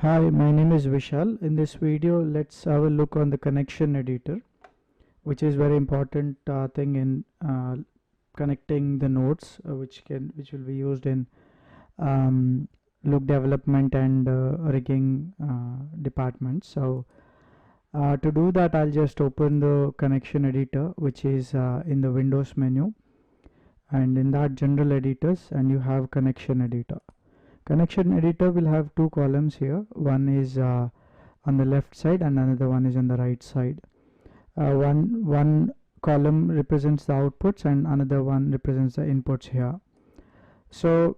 Hi, my name is Vishal. In this video, let's have a look on the connection editor, which is very important thing in connecting the nodes, which will be used in loop development and rigging departments. So to do that, I'll just open the connection editor, which is in the Windows menu, and in that general editors, and you have connection editor. Connection editor will have two columns here. One is on the left side and another one is on the right side. One column represents the outputs and another one represents the inputs here. So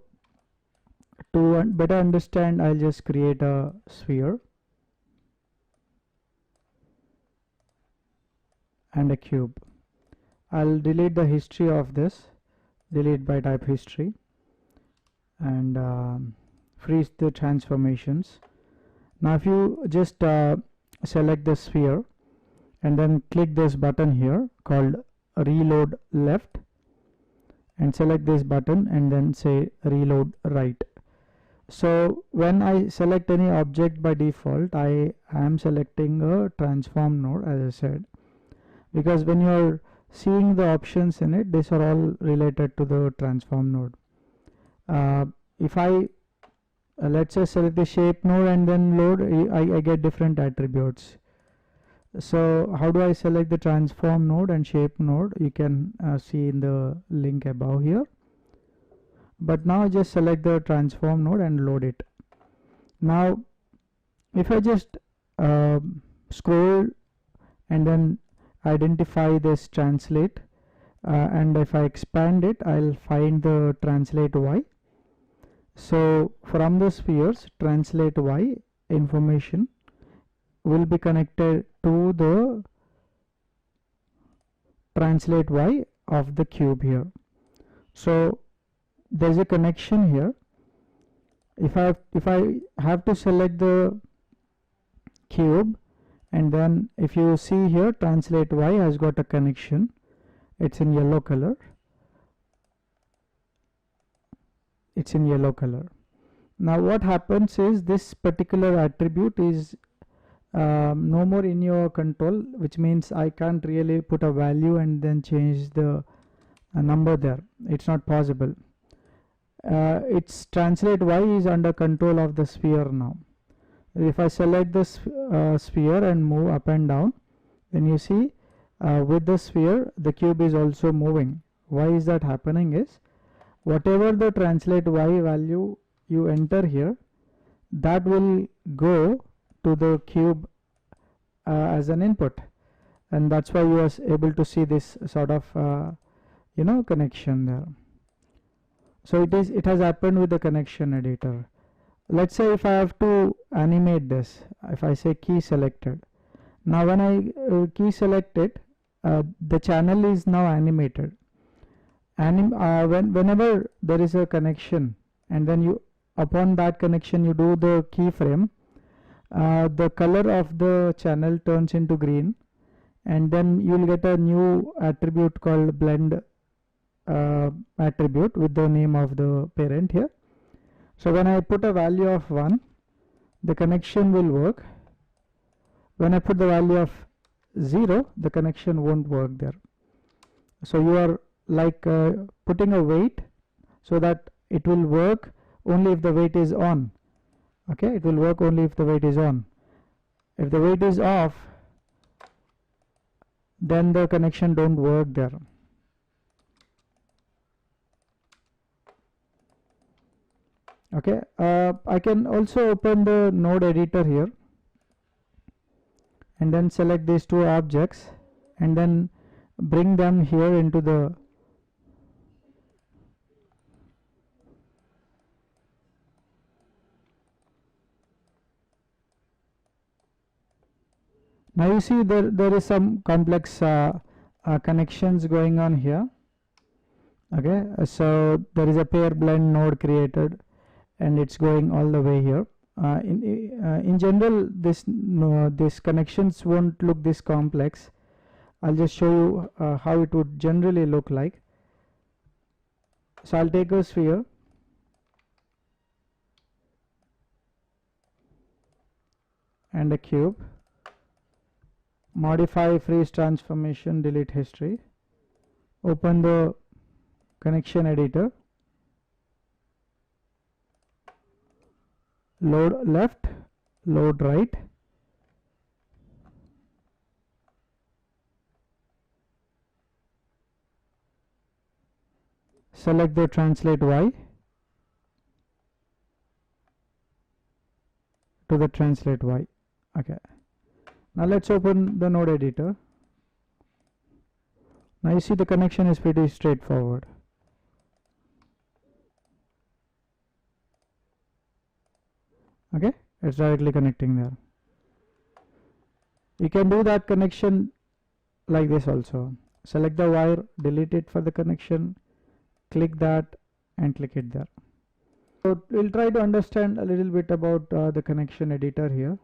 to better understand, I'll just create a sphere and a cube. I'll delete the history of this, delete by type history, and freeze the transformations. Now if you just select the sphere and then click this button here called reload left and select this button and then say reload right. So when I select any object, by default I am selecting a transform node, as I said, because when you're seeing the options in it, these are all related to the transform node. If I let's say select the shape node and then load, I get different attributes. So how do I select the transform node and shape node? You can see in the link above here. But now I just select the transform node and load it. Now if I just scroll and then identify this translate, and if I expand it, I'll find the translate Y. So from the spheres, translate Y information will be connected to the translate Y of the cube here. So there's a connection here. If I have to select the cube, and then if you see here, translate Y has got a connection. It's in yellow color. It's in yellow color. Now what happens is this particular attribute is no more in your control, which means I can't really put a value and then change the number there. It's not possible. Its translate Y is under control of the sphere now. If I select this sphere and move up and down, then you see with the sphere the cube is also moving. Why is that happening is, whatever the translate Y value you enter here, that will go to the cube as an input, and that's why you are able to see this sort of connection there. So it has happened with the connection editor. Let's say if I have to animate this, if I say key selected, now when I key select it, the channel is now animated. Whenever there is a connection and then you upon that connection you do the keyframe, the color of the channel turns into green, and then you'll get a new attribute called blend attribute with the name of the parent here. So when I put a value of 1, the connection will work. When I put the value of 0, the connection won't work there. So you are like putting a weight so that it will work only if the weight is on. Okay, it will work only if the weight is on. If the weight is off, then the connection don't work there. Okay, I can also open the node editor here and then select these two objects and then bring them here into the now you see there is some complex connections going on here. Okay, so there is a pair blend node created and it's going all the way here. In general, these connections won't look this complex. I'll just show you how it would generally look like. So I'll take a sphere and a cube. Modify freeze transformation, delete history. Open the connection editor. Load left, load right. Select the translate Y to the translate Y. Okay. Now let's open the node editor. Now you see the connection is pretty straightforward. Okay, it's directly connecting there. You can do that connection like this also. Select the wire, delete it for the connection, click that and click it there. So we'll try to understand a little bit about the connection editor here.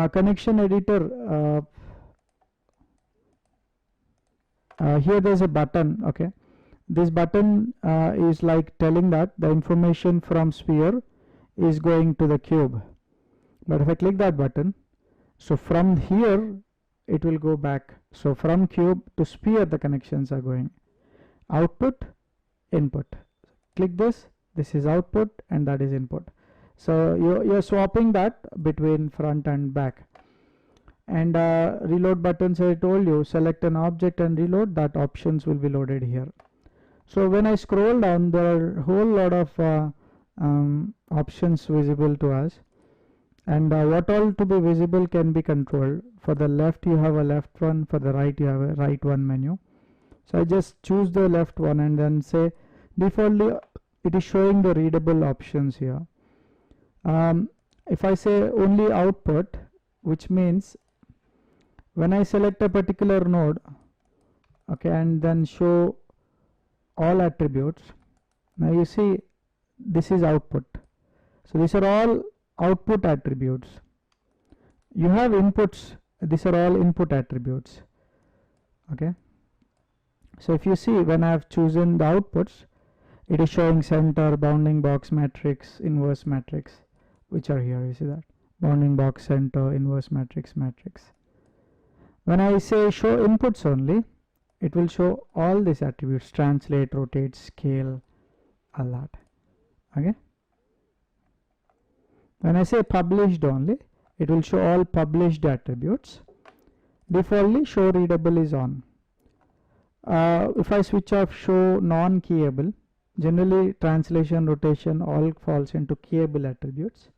Connection editor, here there's a button. Okay, this button is like telling that the information from sphere is going to the cube. But if I click that button, so from here it will go back. So from cube to sphere the connections are going. Output, input. Click this, this is output and that is input. So you're swapping that between front and back. And reload buttons, I told you, select an object and reload, that options will be loaded here. So when I scroll down, there are a whole lot of options visible to us. And what all to be visible can be controlled. For the left you have a left one, for the right you have a right one menu. So I just choose the left one and then say defaultly it is showing the readable options here. If I say only output, which means when I select a particular node, okay, and then show all attributes, now you see this is output. So these are all output attributes. You have inputs, these are all input attributes. Okay, so if you see, when I have chosen the outputs, it is showing center, bounding box, matrix, inverse matrix, which are here. You see that bounding box, center, inverse matrix, matrix. When I say show inputs only, it will show all these attributes: translate, rotate, scale, all that. Okay, when I say published only, it will show all published attributes. Defaultly show readable is on. If I switch off show non-keyable, generally translation, rotation all falls into keyable attributes.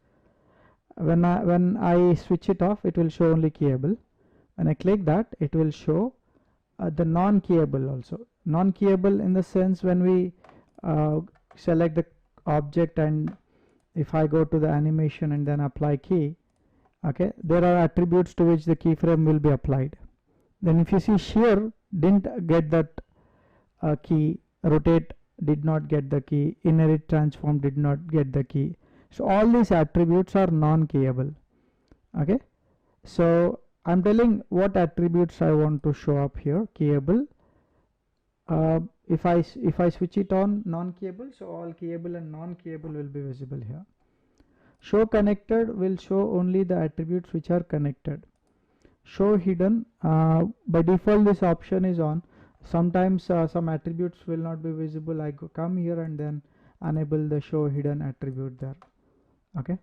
When I switch it off, it will show only keyable. When I click that, it will show the non-keyable also. Non-keyable in the sense when we select the object, and if I go to the animation and then apply key, okay, there are attributes to which the keyframe will be applied. Then if you see shear didn't get that key, rotate did not get the key, inherit transform did not get the key. So all these attributes are non-keyable. Okay, so I'm telling what attributes I want to show up here. Keyable. If I switch it on non-keyable, so all keyable and non-keyable will be visible here. Show connected will show only the attributes which are connected. Show hidden, by default this option is on. Sometimes some attributes will not be visible. I come here and then enable the show hidden attribute there. Okay,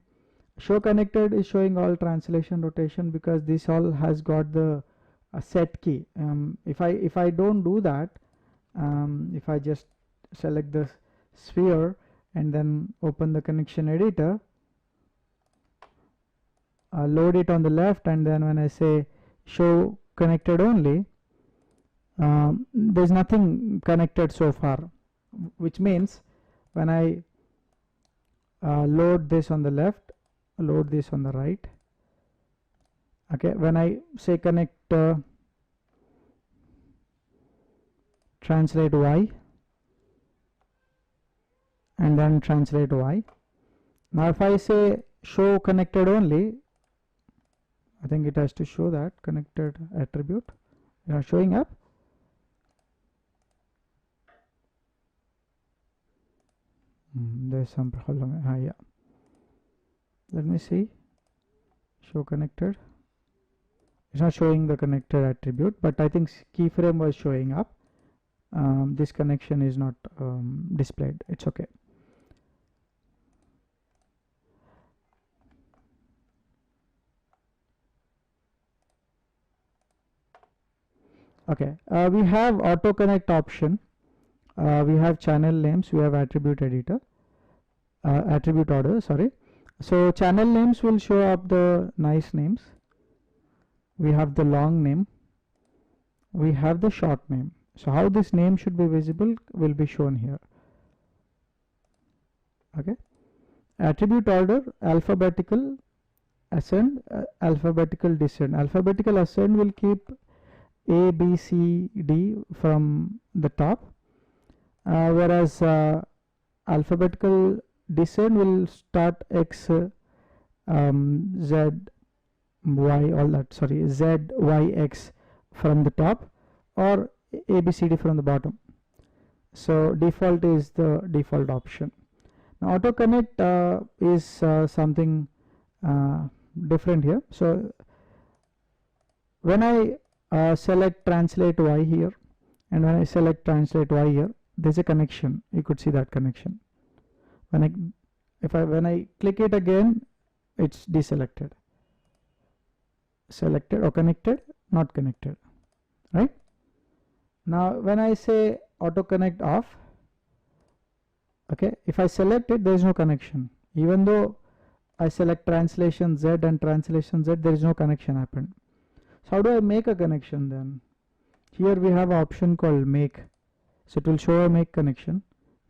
show connected is showing all translation, rotation, because this all has got the set key. If I don't do that, if I just select the sphere and then open the connection editor, load it on the left, and then when I say show connected only, there's nothing connected so far, which means when I load this on the left, load this on the right, okay, when I say connect translate Y and then translate Y. Now if I say show connected only, I think it has to show that connected attribute showing up. There's some problem. Yeah, let me see. show connected. It's not showing the connected attribute, but I think keyframe was showing up. This connection is not displayed. It's okay. Okay, we have auto connect option. We have channel names. We have attribute editor, attribute order. Sorry. So channel names will show up the nice names. We have the long name. We have the short name. So how this name should be visible will be shown here. Okay. Attribute order, alphabetical ascend, alphabetical descend. Alphabetical ascend will keep A, B, C, D from the top, whereas alphabetical descend will start X, Z, Y, all that, sorry, Z, Y, X from the top, or A, B, C, D from the bottom. So default is the default option. Now auto connect is something different here. So when I select translate Y here, and when I select translate Y here, there's a connection. You could see that connection. When I click it again, it's deselected. Selected or connected, not connected, right? Now when I say auto connect off, okay, if I select it, there is no connection. Even though I select translation Z and translation Z, there is no connection happened. So how do I make a connection then? Here we have an option called make. So it will show a make connection.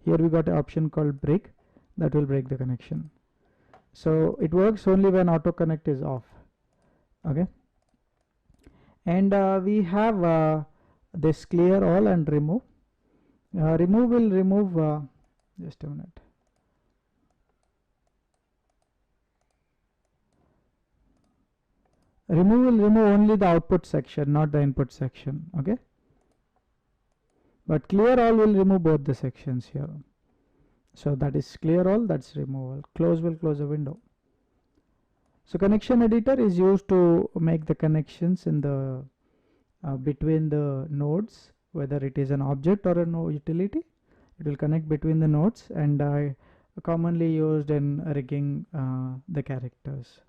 Here we got an option called break, that will break the connection. So it works only when auto connect is off. Okay. And we have this clear all and remove. Remove will remove, just a minute. Remove will remove only the output section, not the input section. Okay. But clear all will remove both the sections here. So that is clear all, that's removal. Close will close a window. So connection editor is used to make the connections in the between the nodes, whether it is an object or a node utility. It will connect between the nodes, and commonly used in rigging the characters.